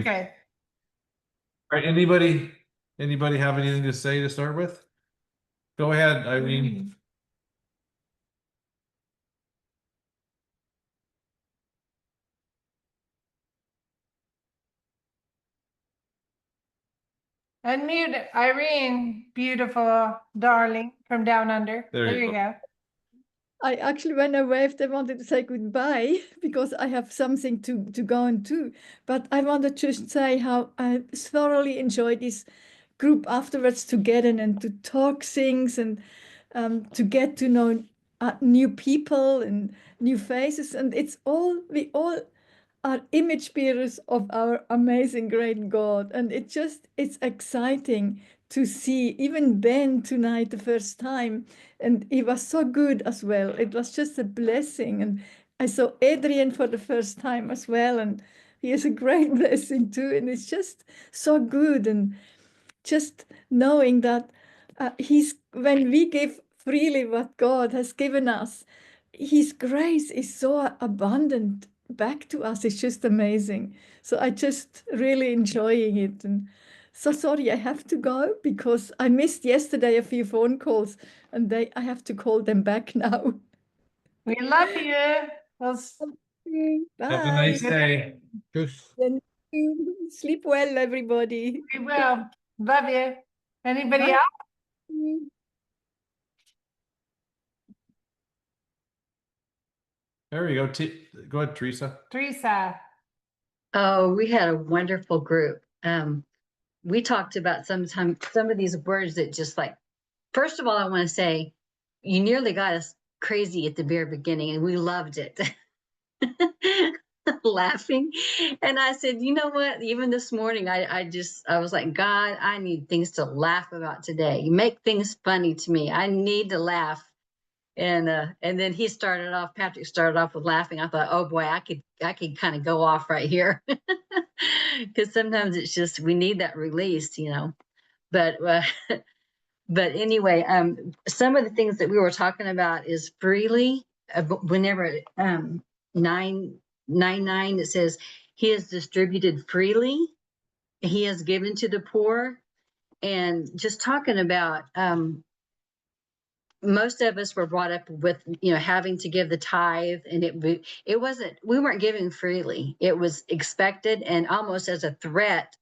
Okay. All right, anybody have anything to say to start with? Go ahead, Eileen. Unmute Irene, beautiful darling from down under. There There you you go. go. I actually, when I waved, I wanted to say goodbye because I have something to go on too. But I wanted to just say how I thoroughly enjoyed this group afterwards together and to talk things and to get to know new people and new faces. And we all are image bearers of our amazing, great God. And it's exciting to see even Ben tonight the first time. And he was so good as well. It was just a blessing. And I saw Adrian for the first time as well. And he is a great blessing too. And it's just so good. And just knowing that when we give freely what God has given us, his grace is so abundant back to us. It's just amazing. So I just really enjoying it. And so sorry I have to go because I missed yesterday a few phone calls and I have to call them back now. We love you. Bye. Have a nice day. Thank you. Sleep well, everybody. We will. Love you. Anybody Bye. else? There you go. Go ahead, Teresa. Teresa. Oh, we had a wonderful group. We talked about some of these words that just like, first of all, I want to say you nearly got us crazy at the very beginning and we loved it. Laughing. And I said, you know what? Even this morning, I was like, God, I need things to laugh about today. You make things funny to me. I need to laugh. And then Patrick started off with laughing. I thought, oh boy, I could kind of go off right here. Because sometimes it's just, we need that release, but anyway, some of the things that we were talking about is freely, whenever 9:9, it says he has distributed freely, he has given to the poor. And just talking about, most of us were brought up with, having to give the tithe, and we weren't giving freely. It was expected and almost as a threat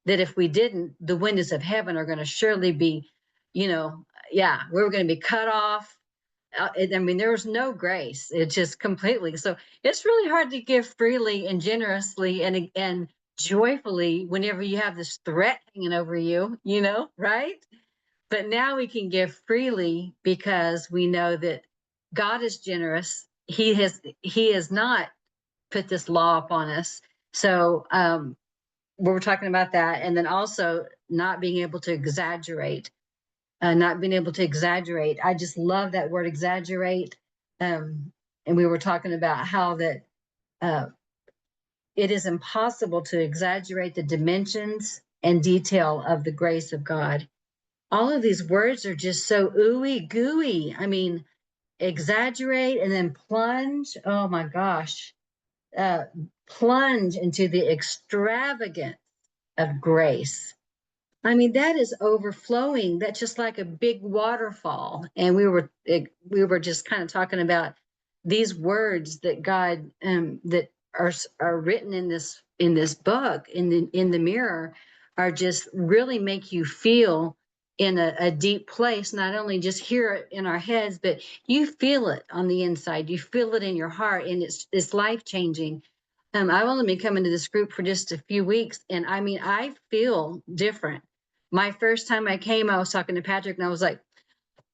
that if we didn't, the windows of heaven are going to surely be, we're going to be cut off. I mean, there was no grace. It just completely. So it's really hard to give freely and generously and joyfully whenever you have this threat hanging over you, right? But now we can give freely because we know that God is generous. He has not put this law upon us. So we're talking about that. And then also not being able to exaggerate. I just love that word exaggerate. And we were talking about how that it is impossible to exaggerate the dimensions and detail of the grace of God. All of these words are just so ooey gooey. I mean, exaggerate and then plunge. Oh my gosh. Plunge into the extravagance of grace. I mean, that is overflowing. That's just like a big waterfall. And we were just kind of talking about these words that God that are written in this book in the mirror are just really make you feel in a deep place, not only just hear it in our heads, but you feel it on the inside. You feel it in your heart, and it's life-changing. I've only been coming to this group for just a few weeks, and I mean, I feel different. My first time I came, I was talking to Patrick, and I was like,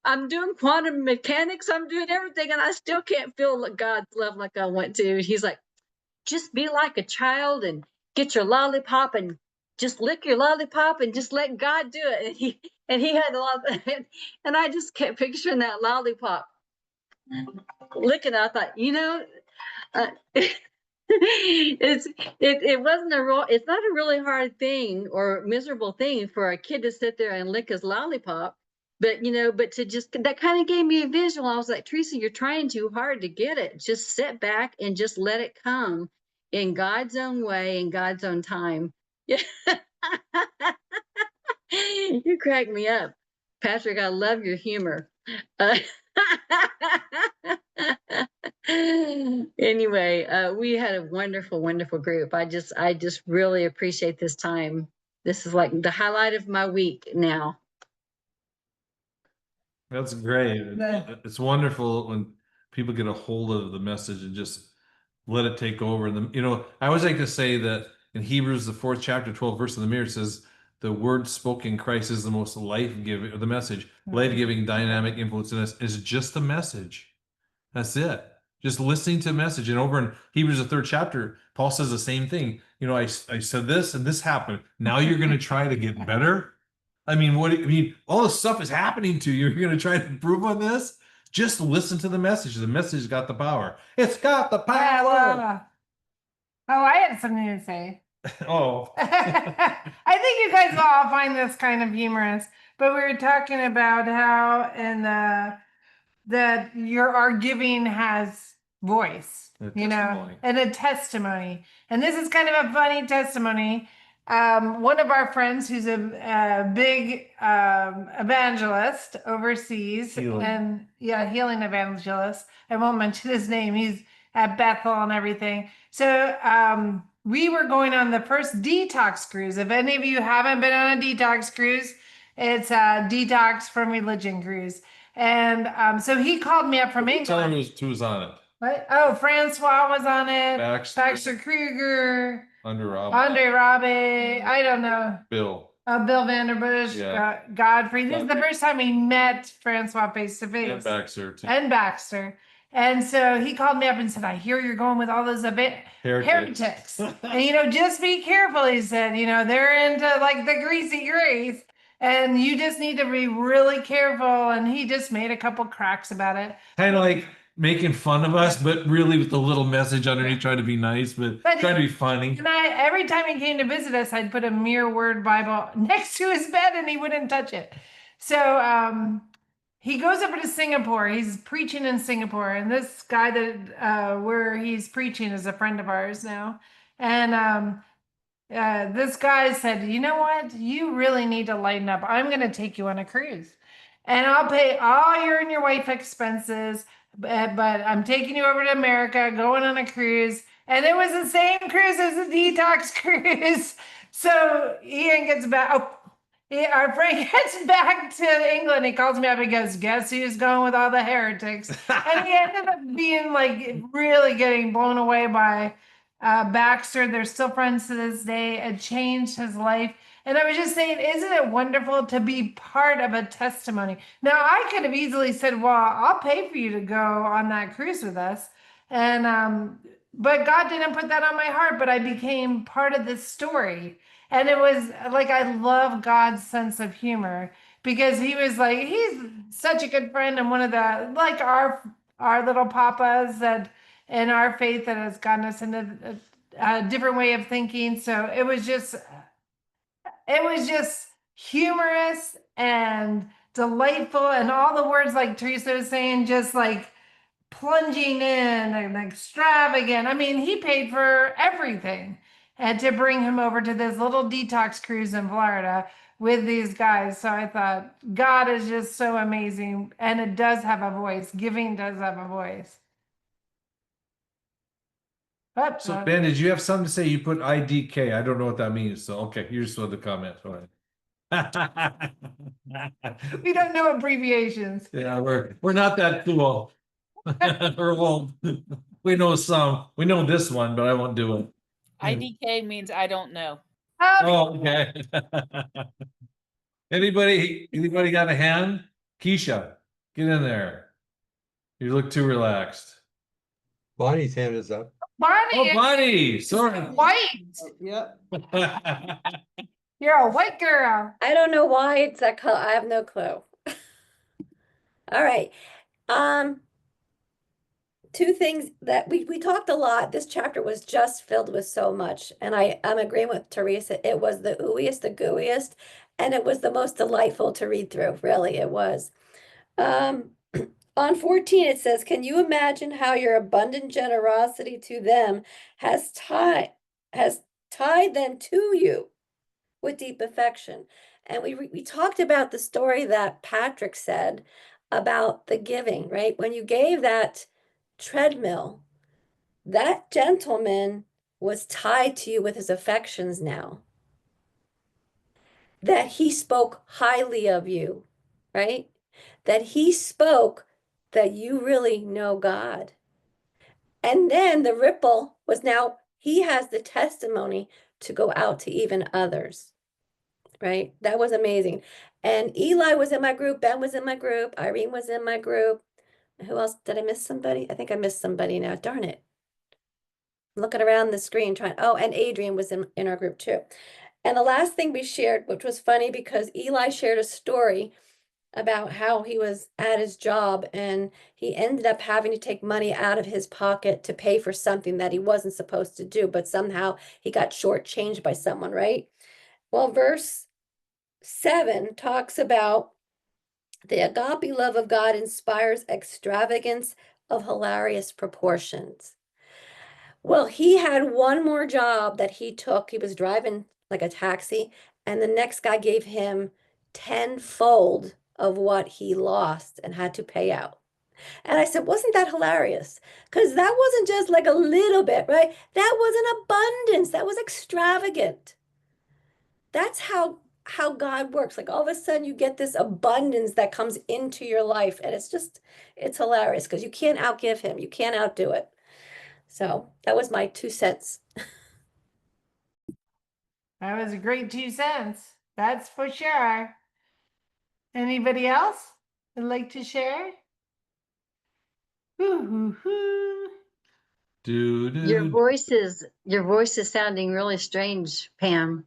I'm doing quantum mechanics, I'm doing everything, and I still can't feel God's love like I want to. He's like, just be like a child and get your lollipop and just lick your lollipop and just let God do it. And he had a lot of, and I just kept picturing that lollipop licking. I thought, it's not a really hard thing or miserable thing for a kid to sit there and lick his lollipop, but to just, that kind of gave me a visual. I was like, Teresa, you're trying too hard to get it. Just sit back and just let it come in God's own way, in God's own time. Yeah. You crack me up. Patrick, I love your humor. Anyway, we had a wonderful, wonderful group. I just really appreciate this time. This is like the highlight of my week now. That's great. Yeah. It's wonderful when people get a hold of the message and just let it take over. And I always like to say that in Hebrews, the 4th chapter, 12th verse of the mirror, it says the word spoken in Christ is the most life-giving, or the message, life-giving, dynamic influence in us is just a message. That's it. Just listening to a message. And over in Hebrews, the 3rd chapter, Paul says the same thing. I said this and this happened. Now you're going to try to get better. I mean, all this stuff is happening to you. You're going to try to improve on this. Just listen to the message. The message got the power. It's got the power. Oh, I had something to say. Oh, I think you guys will all find this kind of humorous, but we were talking about how that our giving has voice, testimony. and a testimony. And this is kind of a funny testimony. One of our friends who's a big evangelist overseas, Healing. healing evangelist. I won't mention his name. He's at Bethel and everything. So we were going on the first detox cruise. If any of you haven't been on a detox cruise, it's a detox from religion cruise. And so he called me up from England. Tell him who's on it. What? Oh, Francois was on it. Baxter Kruger. Andre Robbie. I don't know. Bill. Bill Vanderbush. Yeah. Godfrey. This is the first time we met Francois face to face. And Baxter too. And Baxter. And so he called me up and said, I hear you're going with all those heretics. And, just be careful, he said. They're into like the greasy grace. And you just need to be really careful. And he just made a couple cracks about it. Kind of like making fun of us, but really with a little message underneath, trying to be nice, but trying to be funny. And every time he came to visit us, I'd put a MirrorWord Bible next to his bed and he wouldn't touch it. So he goes over to Singapore. He's preaching in Singapore. And this guy that where he's preaching is a friend of ours now. And this guy said, you know what? You really need to lighten up. I'm going to take you on a cruise. And I'll pay all your and your wife expenses. But I'm taking you over to America, going on a cruise. And it was the same cruise as the detox cruise. So Ian gets back. Our friend gets back to England. He calls me up and goes, guess who's going with all the heretics? And he ended up being like really getting blown away by Baxter. They're still friends to this day. It changed his life. And I was just saying, isn't it wonderful to be part of a testimony? Now, I could have easily said, well, I'll pay for you to go on that cruise with us. And but God didn't put that on my heart, but I became part of this story. And it was like, I love God's sense of humor, because he was like, he's such a good friend and one of the, like our little papas that in our faith that has gotten us into a different way of thinking. So it was just humorous and delightful, and all the words like Teresa was saying, just like plunging in and extravagant. I mean, he paid for everything, and to bring him over to this little detox cruise in Florida with these guys. So I thought, God is just so amazing, and it does have a voice. Giving does have a voice. But, So Ben, did you have something to say? You put IDK. I don't know what that means. So okay, you just wanted to comment. All right. we don't know abbreviations. Yeah, we're not that cool. Or won't. We know some. We know this one, but I won't do it. IDK means I don't know. Oh, okay. Anybody got a hand? Keisha, get in there. You look too relaxed. Bonnie's hand is up. Bonnie, Oh, Bonnie, sorry. white. Yep. You're a white girl. I don't know why it's that color. I have no clue. All right. Two things that we talked a lot. This chapter was just filled with so much. And I'm agreeing with Teresa. It was the ooeyest, the gooeyest, and it was the most delightful to read through. Really, it was. On 14, it says, can you imagine how your abundant generosity to them has tied them to you? with deep affection. And we talked about the story that Patrick said about the giving, right? When you gave that treadmill, that gentleman was tied to you with his affections now. That he spoke highly of you, right? That he spoke that you really know God. And then the ripple was now he has the testimony to go out to even others, right? That was amazing. And Eli was in my group, Ben was in my group, Irene was in my group. Who else? Did I miss somebody? I think I missed somebody now. Darn it. I'm looking around the screen trying. Oh, and Adrian was in our group too. And the last thing we shared, which was funny because Eli shared a story about how he was at his job and he ended up having to take money out of his pocket to pay for something that he wasn't supposed to do, but somehow he got shortchanged by someone, right? Well, verse 7 talks about the agape love of God inspires extravagance of hilarious proportions. Well, he had one more job that he took. He was driving like a taxi, and the next guy gave him tenfold of what he lost and had to pay out. And I said, wasn't that hilarious? Because that wasn't just like a little bit, right? That was an abundance. That was extravagant. That's how God works. Like all of a sudden you get this abundance that comes into your life. And it's hilarious because you can't outgive him. You can't outdo it. So that was my 2 cents. That was a great 2 cents. That's for sure. Anybody else would like to share? Hoo. Do, Your do. voice is sounding really strange, Pam.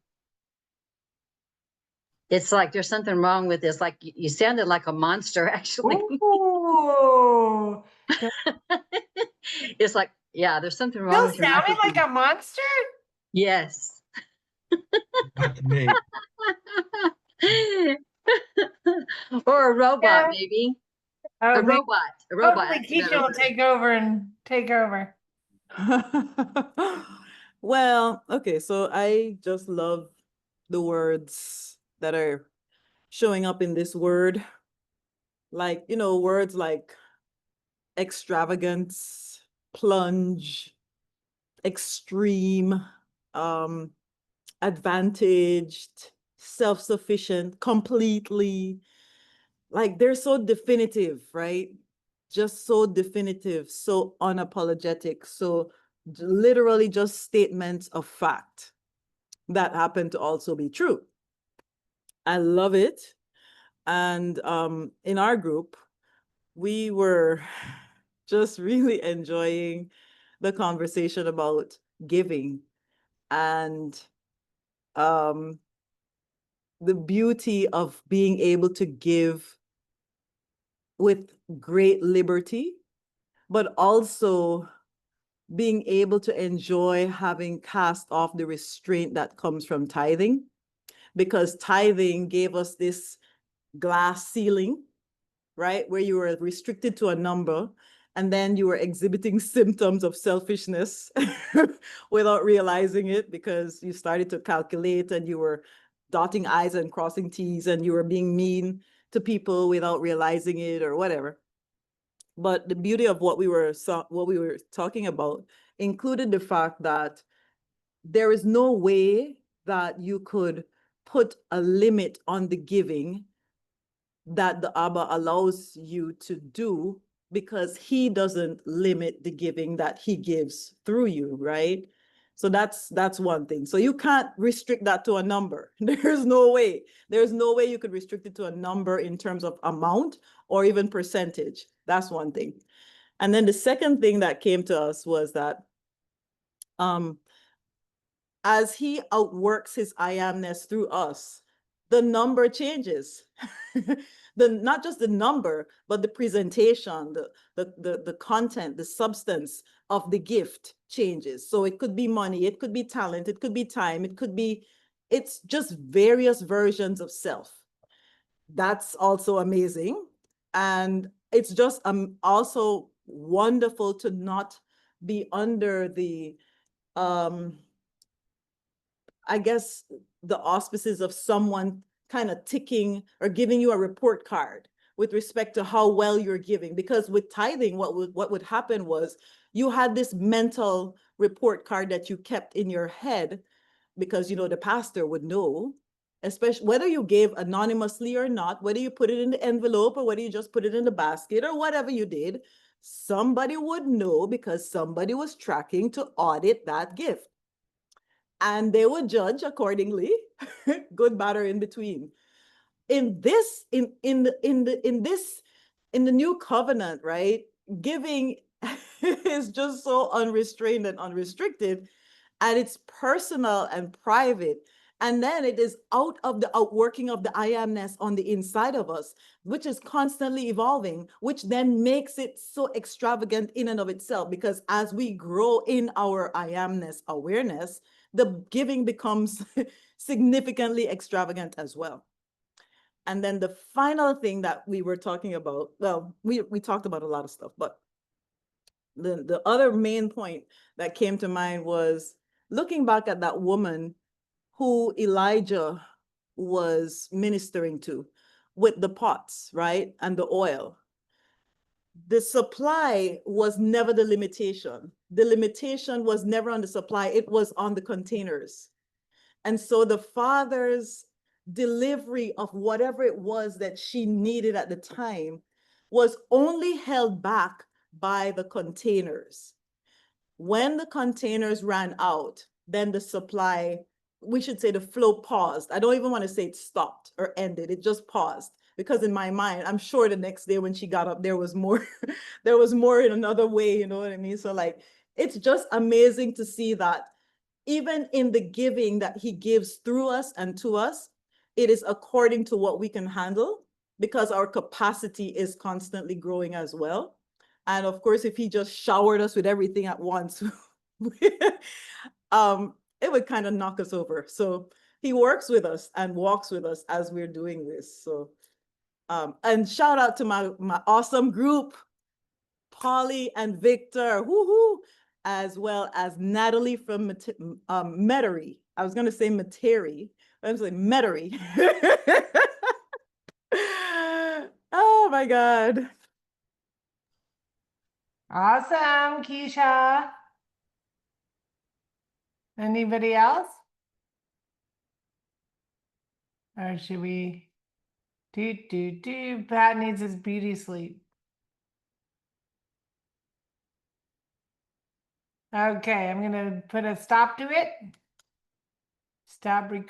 It's like there's something wrong with this. Like you sounded like a monster, actually. Ooh. It's like, yeah, there's something wrong Still with your sounding like microphone. a monster? Yes. Not me. Or a robot, Yeah. maybe. Oh, A maybe. robot. A robot. Hopefully That's a Keisha better will word. take over and take over. Well, okay, so I just love the words that are showing up in this word. Like, words like extravagance, plunge, extreme, advantaged, self-sufficient, completely. Like they're so definitive, right? Just so definitive, so unapologetic, so literally just statements of fact that happen to also be true. I love it. And in our group, we were just really enjoying the conversation about giving and the beauty of being able to give with great liberty, but also being able to enjoy having cast off the restraint that comes from tithing, because tithing gave us this glass ceiling, right? Where you were restricted to a number, and then you were exhibiting symptoms of selfishness without realizing it, because you started to calculate and you were dotting I's and crossing T's and you were being mean to people without realizing it or whatever. But the beauty of what we were talking about included the fact that there is no way that you could put a limit on the giving that the Abba allows you to do, because he doesn't limit the giving that he gives through you, right? So that's one thing. So you can't restrict that to a number. There's no way you could restrict it to a number in terms of amount or even percentage. That's one thing. And then the second thing that came to us was that as he outworks his I amness through us, the number changes. Not just the number, but the presentation, the content, the substance of the gift changes. So it could be money, it could be talent, it could be time, it's just various versions of self. That's also amazing. And it's just also wonderful to not be under the I guess, the auspices of someone kind of ticking or giving you a report card with respect to how well you're giving. Because with tithing, what would happen was you had this mental report card that you kept in your head, because, the pastor would know, especially whether you gave anonymously or not, whether you put it in the envelope or whether you just put it in the basket or whatever you did, somebody would know because somebody was tracking to audit that gift. And they would judge accordingly, good, bad, or in between. In the new covenant, right? Giving is just so unrestrained and unrestricted, and it's personal and private. And then it is out of the outworking of the I amness on the inside of us, which is constantly evolving, which then makes it so extravagant in and of itself. Because as we grow in our I amness awareness, the giving becomes significantly extravagant as well. And then the final thing that we were talking about, well, we talked about a lot of stuff, but the other main point that came to mind was looking back at that woman who Elijah was ministering to with the pots, right? And the oil. The supply was never the limitation. The limitation was never on the supply, it was on the containers. And so the Father's delivery of whatever it was that she needed at the time was only held back by the containers. When the containers ran out, then the supply, we should say the flow paused. I don't even want to say it stopped or ended. It just paused, because in my mind, I'm sure the next day when she got up, there was more, there was more in another way, you know what I mean? So like, it's just amazing to see that even in the giving that he gives through us and to us, it is according to what we can handle, because our capacity is constantly growing as well. And of course, if he just showered us with everything at once, it would kind of knock us over. So he works with us and walks with us as we're doing this. So, and shout out to my awesome group, Polly and Victor, woohoo, as well as Natalie from Metairie. I was going to say Metairie, but I was like Metairie. Oh my God. Awesome, Keisha. Anybody else? Or should we do? Pat needs his beauty sleep. Okay, I'm gonna put a stop to it. Stop recording.